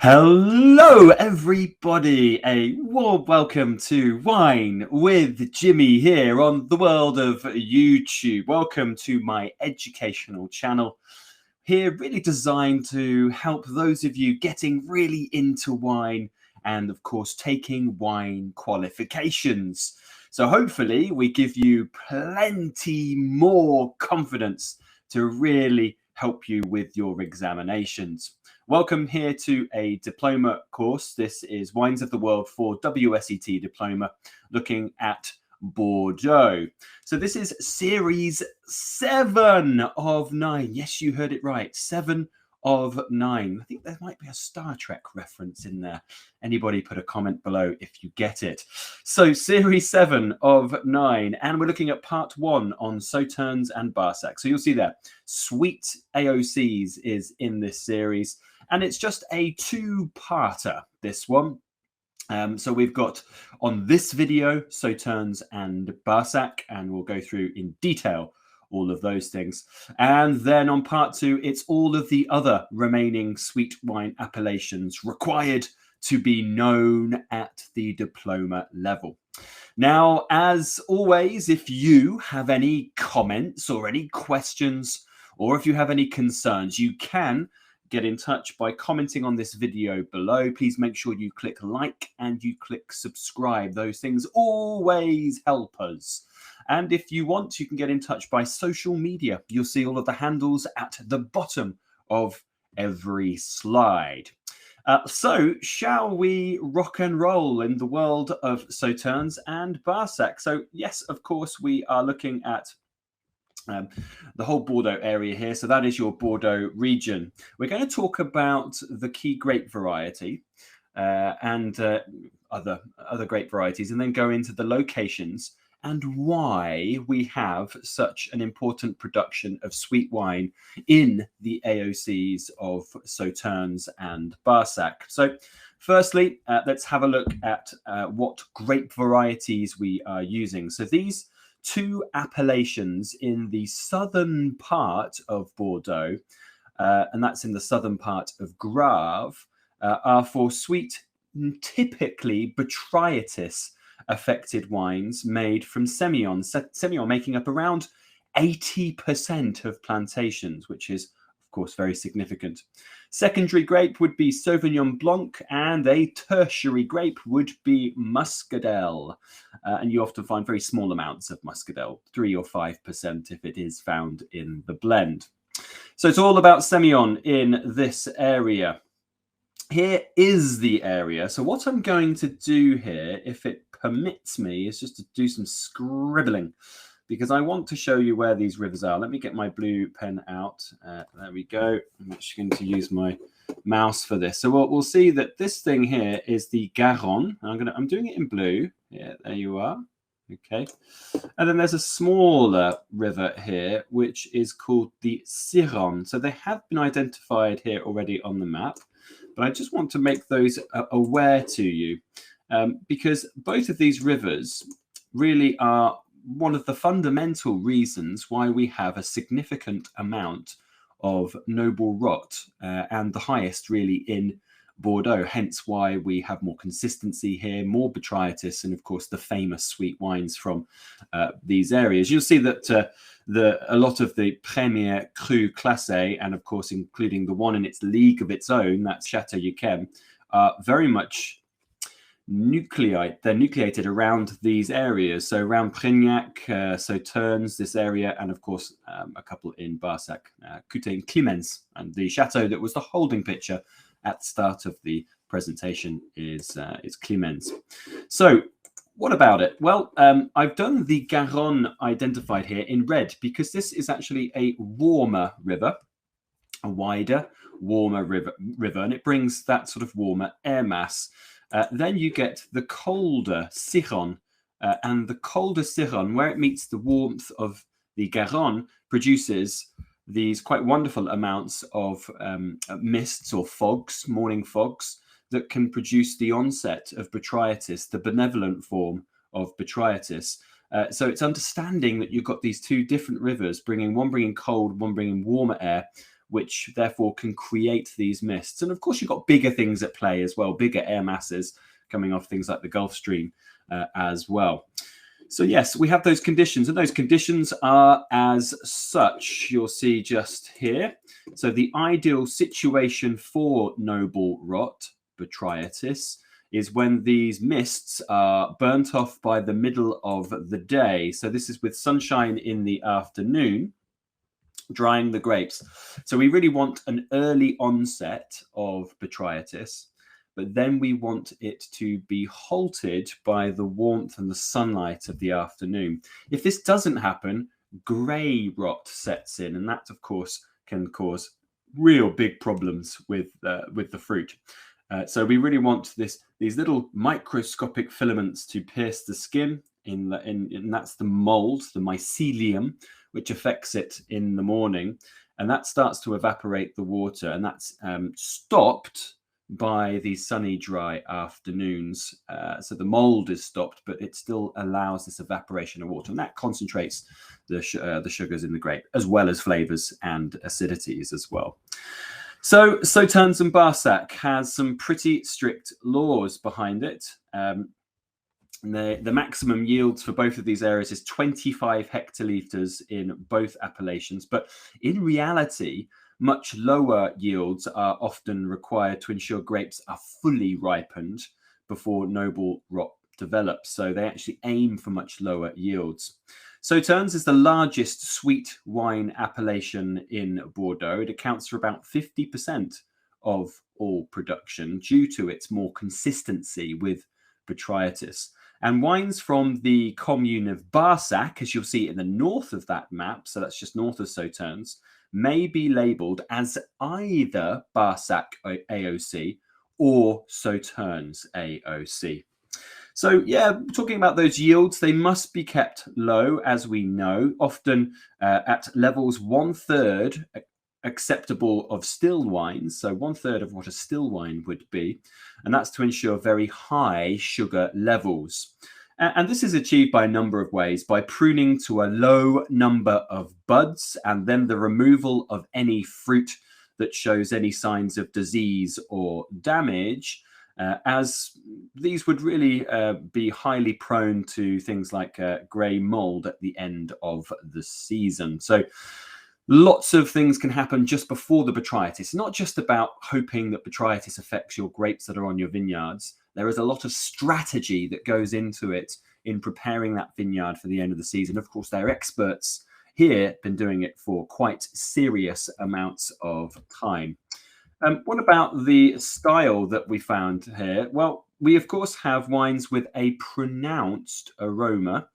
Hello, everybody. A warm welcome to Wine with Jimmy here on the world of YouTube. Welcome to my educational channel here, really designed to help those of you getting really into wine and, of course, taking wine qualifications. So hopefully we give you plenty more confidence to really help you with your examinations. Welcome here to a diploma course. This is Wines of the World for WSET Diploma, looking at Bordeaux. So this is series 7 of 9. Yes, you heard it right. 7 of 9. I think there might be a Star Trek reference in there. Anybody put a comment below if you get it. So series 7 of 9, and we're looking at part 1 on Sauternes and Barsac. So you'll see there, sweet AOCs is in this series, and it's just a two-parter, this one. So we've got on this video Sauternes and Barsac, and we'll go through in detail all of those things. And then on part 2, it's all of the other remaining sweet wine appellations required to be known at the diploma level. Now, as always, if you have any comments or any questions, or if you have any concerns, you can get in touch by commenting on this video below. Please make sure you click like and you click subscribe. Those things always help us. And if you want, you can get in touch by social media. You'll see all of the handles at the bottom of every slide. So shall we rock and roll in the world of Sauternes and Barsac? So yes, of course, we are looking at the whole Bordeaux area here. So that is your Bordeaux region. We're going to talk about the key grape variety and other grape varieties, and then go into the locations and why we have such an important production of sweet wine in the AOCs of Sauternes and Barsac. So firstly, let's have a look at what grape varieties we are using. So these two appellations in the southern part of Bordeaux, and that's in the southern part of Grape, are for sweet, typically Botrytis affected wines made from Semillon. Semillon making up around 80% of plantations, which is, of course, very significant. Secondary grape would be Sauvignon Blanc, and a tertiary grape would be Muscadel. And you often find very small amounts of Muscadel, 3 or 5% if it is found in the blend. So it's all about Semillon in this area. Here is the area. So what I'm going to do here, if it permits me, is just to do some scribbling, because I want to show you where these rivers are. Let me get my blue pen out. There we go. I'm actually going to use my mouse for this. So we'll see that this thing here is the Garonne. I'm doing it in blue. Yeah, there you are. Okay. And then there's a smaller river here, which is called the Ciron. So they have been identified here already on the map, but I just want to make those aware to you, because both of these rivers really are one of the fundamental reasons why we have a significant amount of noble rot, and the highest really in Bordeaux, hence why we have more consistency here, more Botrytis, and of course the famous sweet wines from these areas. You'll see that a lot of the Premier Cru Classé, and of course including the one in its league of its own, that's Chateau, are very much they're nucleated around these areas. So around Prignac, Sauternes, this area, and of course a couple in Barsac, Coutay and Climens, and the chateau that was the holding picture at the start of the presentation is Climens. So what about it? Well, I've done the Garonne identified here in red because this is actually a warmer river, a wider, warmer river, and it brings that sort of warmer air mass. Then you get the colder Ciron, and the colder Ciron, where it meets the warmth of the Garonne, produces these quite wonderful amounts of mists or fogs, morning fogs, that can produce the onset of Botrytis, the benevolent form of Botrytis. So it's understanding that you've got these two different rivers, one bringing cold, one bringing warmer air, which therefore can create these mists. And of course, you've got bigger things at play as well, bigger air masses coming off things like the Gulf Stream as well. So yes, we have those conditions, and those conditions are as such. You'll see just here. So the ideal situation for noble rot, Botrytis, is when these mists are burnt off by the middle of the day. So this is with sunshine in the afternoon, drying the grapes. So we really want an early onset of Botrytis, but then we want it to be halted by the warmth and the sunlight of the afternoon. If this doesn't happen, grey rot sets in, and that, of course, can cause real big problems with the fruit. So we really want these little microscopic filaments to pierce the skin, and that's the mold, the mycelium, which affects it in the morning, and that starts to evaporate the water, and that's stopped by these sunny, dry afternoons. So the mold is stopped, but it still allows this evaporation of water, and that concentrates the sugars in the grape, as well as flavors and acidities as well. So Sauternes and Barsac has some pretty strict laws behind it. The maximum yields for both of these areas is 25 hectolitres in both appellations, but in reality, much lower yields are often required to ensure grapes are fully ripened before noble rot develops. So they actually aim for much lower yields. Sauternes is the largest sweet wine appellation in Bordeaux. It accounts for about 50% of all production due to its more consistency with Botrytis. And wines from the commune of Barsac, as you'll see in the north of that map, so that's just north of Sauternes, may be labelled as either Barsac AOC or Sauternes AOC. So yeah, talking about those yields, they must be kept low, as we know, often at levels 1/3 acceptable of still wines, so 1/3 of what a still wine would be, and that's to ensure very high sugar levels. And this is achieved by a number of ways: by pruning to a low number of buds, and then the removal of any fruit that shows any signs of disease or damage, as these would really be highly prone to things like grey mold at the end of the season. So lots of things can happen just before the Botrytis. It's not just about hoping that Botrytis affects your grapes that are on your vineyards. There is a lot of strategy that goes into it in preparing that vineyard for the end of the season. Of course, they're experts here, been doing it for quite serious amounts of time. What about the style that we found here? Well, we of course have wines with a pronounced aroma,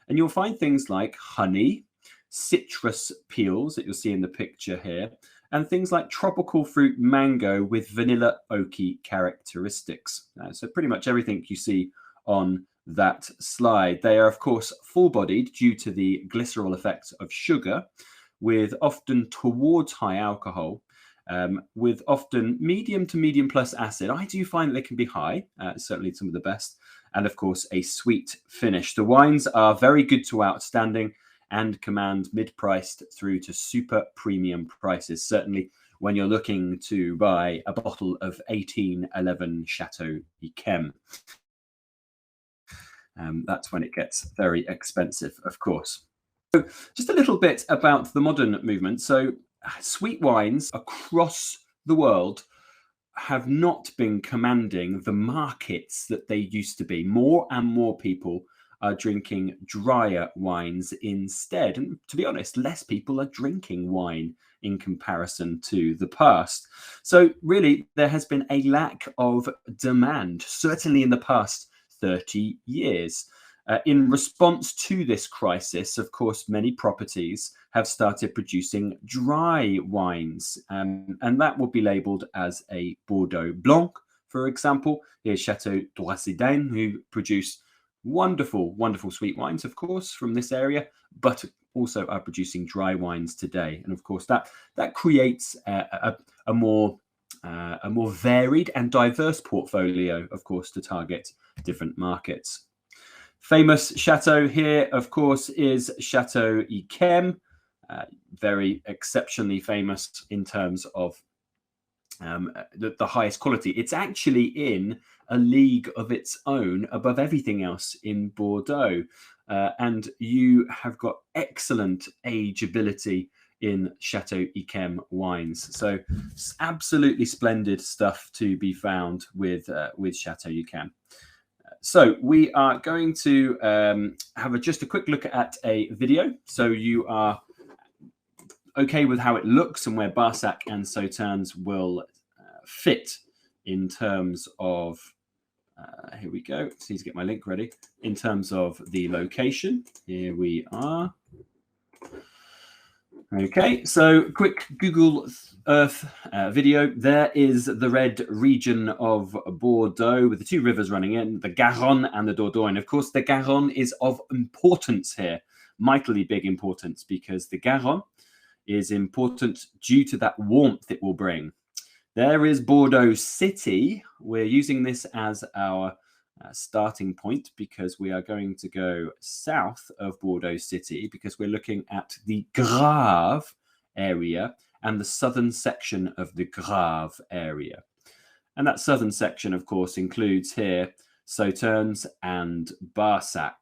and you'll find things like honey, citrus peels that you'll see in the picture here, and things like tropical fruit mango with vanilla oaky characteristics. So pretty much everything you see on that slide. They are of course full-bodied due to the glycerol effect of sugar, with often towards high alcohol, with often medium to medium plus acid. I do find that they can be high, certainly some of the best, and of course a sweet finish. The wines are very good to outstanding and command mid-priced through to super premium prices, certainly when you're looking to buy a bottle of 1811 Chateau. That's when it gets very expensive, of course. So just a little bit about the modern movement. So sweet wines across the world have not been commanding the markets that they used to be. More and more people are drinking drier wines instead. And to be honest, less people are drinking wine in comparison to the past. So really, there has been a lack of demand, certainly in the past 30 years. In response to this crisis, of course, many properties have started producing dry wines, and that will be labelled as a Bordeaux Blanc, for example. Here's Chateau, who produce wonderful, wonderful sweet wines, of course, from this area, but also are producing dry wines today. And of course, that creates a more varied and diverse portfolio, of course, to target different markets. Famous chateau here, of course, is Chateau. very exceptionally famous in terms of the highest quality. It's actually in a league of its own above everything else in Bordeaux. And you have got excellent ageability in Chateau wines. So it's absolutely splendid stuff to be found with Chateau. So we are going to have just a quick look at a video. So you are okay with how it looks and where Barsac and Sauternes will fit in terms of, here we go, just need to get my link ready, in terms of the location. Here we are. Okay, so quick Google Earth video. There is the red region of Bordeaux with the two rivers running in, the Garonne and the Dordogne. Of course, the Garonne is of importance here, mightily big importance, because the Garonne is important due to that warmth it will bring. There is Bordeaux city. We're using this as our starting point because we are going to go south of Bordeaux city because we're looking at the Grape area and the southern section of the Grape area. And that southern section, of course, includes here Sauternes and Barsac.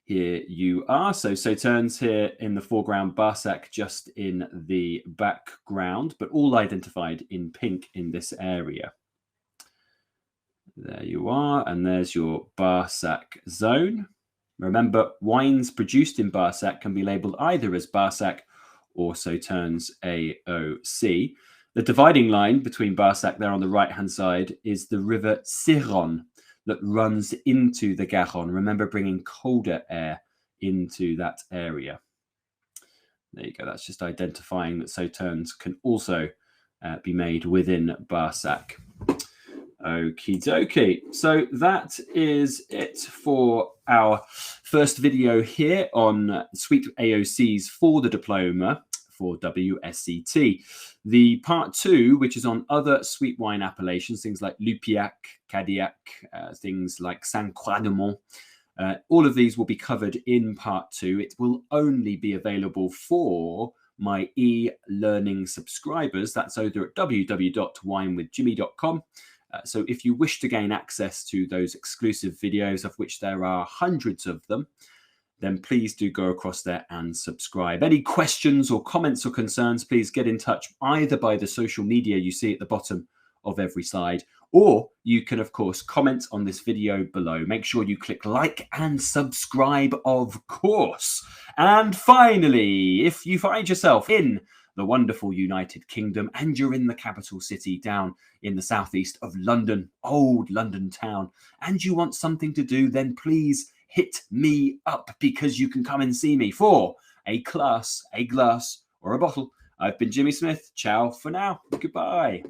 Here you are. So Sauternes here in the foreground, Barsac just in the background, but all identified in pink in this area. There you are. And there's your Barsac zone. Remember, wines produced in Barsac can be labeled either as Barsac or Sauternes AOC. The dividing line between Barsac there on the right-hand side is the river Ciron that runs into the Garonne. Remember, bringing colder air into that area. There you go. That's just identifying that Sauternes can also be made within Barsac. Okie dokie. So that is it for our first video here on sweet AOCs for the diploma for WSET. The part 2, which is on other sweet wine appellations, things like Lupiac, Cadillac, things like Saint Croix de Mont, all of these will be covered in part 2. It will only be available for my e-learning subscribers. That's over at www.winewithjimmy.com. So if you wish to gain access to those exclusive videos, of which there are hundreds of them, then please do go across there and subscribe. Any questions or comments or concerns, please get in touch either by the social media you see at the bottom of every slide, or you can, of course, comment on this video below. Make sure you click like and subscribe, of course. And finally, if you find yourself in the wonderful United Kingdom and you're in the capital city down in the southeast of London, old London town, and you want something to do, then please hit me up because you can come and see me for a class, a glass, or a bottle. I've been Jimmy Smith. Ciao for now. Goodbye.